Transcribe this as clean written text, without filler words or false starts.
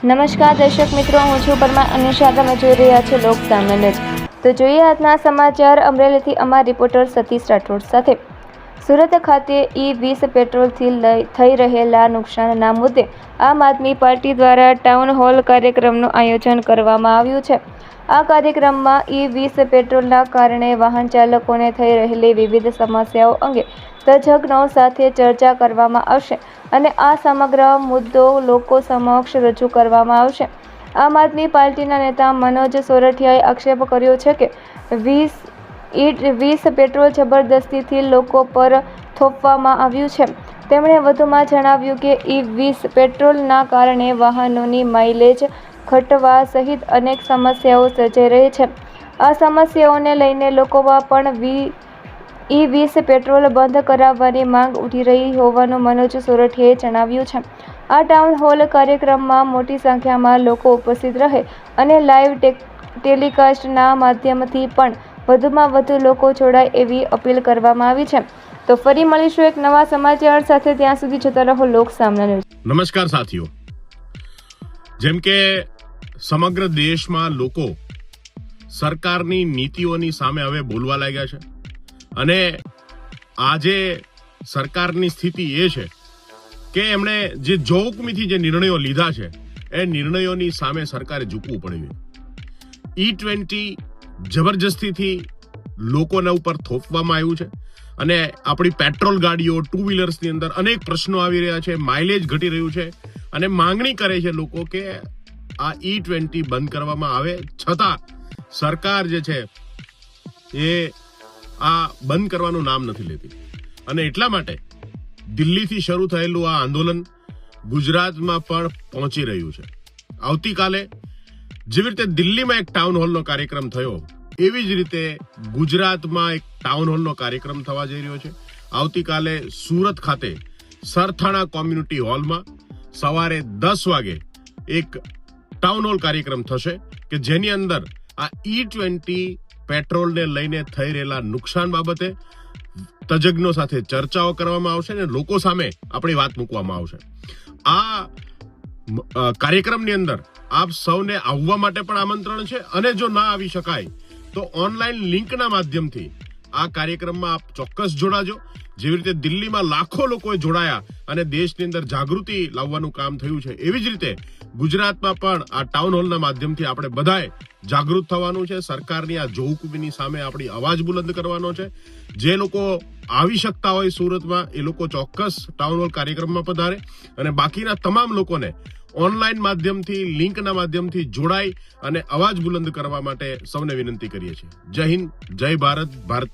નમસ્કાર દર્શક મિત્રો, હું છું પરમાર અનિશા. તમે જોઈ રહ્યા છો લોક સામના ન્યૂઝ. તો જોઈએ આજના સમાચાર. અમરેલીથી અમારા રિપોર્ટર સતીશ રાઠોડ સાથે. સુરત ખાતે E20 પેટ્રોલથી થઈ રહેલા નુકસાનના મુદ્દે આમ આદમી પાર્ટી દ્વારા ટાઉન હોલ કાર્યક્રમનું આયોજન કરવામાં આવ્યું છે. આ કાર્યક્રમમાં E20 પેટ્રોલના કારણે વાહન ચાલકોને થઈ રહેલી વિવિધ સમસ્યાઓ અંગે તજજ્ઞો સાથે ચર્ચા કરવામાં આવશે અને આ સમગ્ર મુદ્દો લોકો સમક્ષ રજૂ કરવામાં આવશે. આમ આદમી પાર્ટીના નેતા મનોજ સોરઠિયાએ આક્ષેપ કર્યો છે કે E20 પેટ્રોલ જબરદસ્તીથી લોકો પર થોપવામાં આવ્યું છે. તેમણે વધુમાં જણાવ્યું કે E20 પેટ્રોલના કારણે વાહનોની માઇલેજ ઘટવા સહિત અનેક સમસ્યાઓ સર્જાઈ રહી છે. આ સમસ્યાઓને લઈને લોકોમાં પણ E20 પેટ્રોલ બંધ કરાવવાની માંગ ઉઠી રહી હોવાનું મનોજ સોરઠિયાએ જણાવ્યું છે. આ ટાઉન હોલ કાર્યક્રમમાં મોટી સંખ્યામાં લોકો ઉપસ્થિત રહે અને લાઈવ ટેલિકાસ્ટના માધ્યમથી પણ વધુમાં વધુ લોકો જોડાય એવી અપીલ કરવામાં આવી છે. તો ફરી મળીશું એક નવા સમાચાર સાથે. ત્યાં સુધી જોતા રહો લોક સામના ન્યૂઝ. નમસ્કાર સાથીઓ. જેમ કે સમગ્ર દેશમાં લોકો સરકારની નીતિઓની સામે હવે બોલવા લાગ્યા છે અને આજે સરકારની સ્થિતિ એ છે કે એમણે જે જોહુકમીથી જે નિર્ણયો લીધા છે એ નિર્ણયોની સામે સરકારે ઝૂકવું પડ્યું. E20 જબરજસ્તીથી લોકોના ઉપર થોપવામાં આવ્યું છે અને આપણી પેટ્રોલ ગાડીઓ, ટુ વ્હીલર્સની અંદર અનેક પ્રશ્નો આવી રહ્યા છે, માઇલેજ ઘટી રહ્યું છે અને માંગણી કરે છે લોકો કે આ E20 બંધ કરવામાં આવે. છતાં સરકાર જે છે એ આ બંધ કરવાનું નામ નથી લેતી અને એટલા માટે દિલ્હીથી શરૂ થયેલું આ આંદોલન ગુજરાતમાં પણ પહોંચી રહ્યું છે. આવતીકાલે જેવી રીતે દિલ્હીમાં એક ટાઉન હોલનો કાર્યક્રમ થયો, એવી જ રીતે ગુજરાતમાં એક ટાઉન હોલનો કાર્યક્રમ થવા જઈ રહ્યો છે. આવતીકાલે સુરત ખાતે સરથાણા કોમ્યુનિટી હોલમાં સવારે 10 વાગે એક ટાઉન હોલ કાર્યક્રમ થશે કે જેની અંદર આ E20 પેટ્રોલને લઈને થઈ રહેલા નુકસાન બાબતે તજજ્ઞો સાથે ચર્ચાઓ કરવામાં આવશે અને લોકો સામે આપણી વાત મૂકવામાં આવશે. આ કાર્યક્રમની અંદર આપ સૌને આવવા માટે પણ આમંત્રણ છે અને જો ના આવી શકાય તો ઓનલાઈન લિંકના માધ્યમથી આ કાર્યક્રમમાં આપ ચોક્કસ જોડાજો. જેવી રીતે દિલ્હીમાં લાખો લોકોએ જોડાયા અને દેશની અંદર જાગૃતિ લાવવાનું કામ થયું છે, એવી જ રીતે ગુજરાતમાં પણ આ ટાઉન હોલના માધ્યમથી આપણે બધાએ જાગૃત થવાનું છે. સરકારની આ જોહુકમીની સામે આપણી અવાજ બુલંદ કરવાનો છે. જે લોકો આવી શકતા હોય સુરતમાં એ લોકો ચોક્કસ ટાઉન હોલ કાર્યક્રમમાં પધારે અને બાકીના તમામ લોકોને ઓનલાઈન માધ્યમથી, લિંકના માધ્યમથી જોડાઈ અને અવાજ બુલંદ કરવા માટે સૌને વિનંતી કરીએ છીએ. જય હિન્દ, જય ભારત. ભારત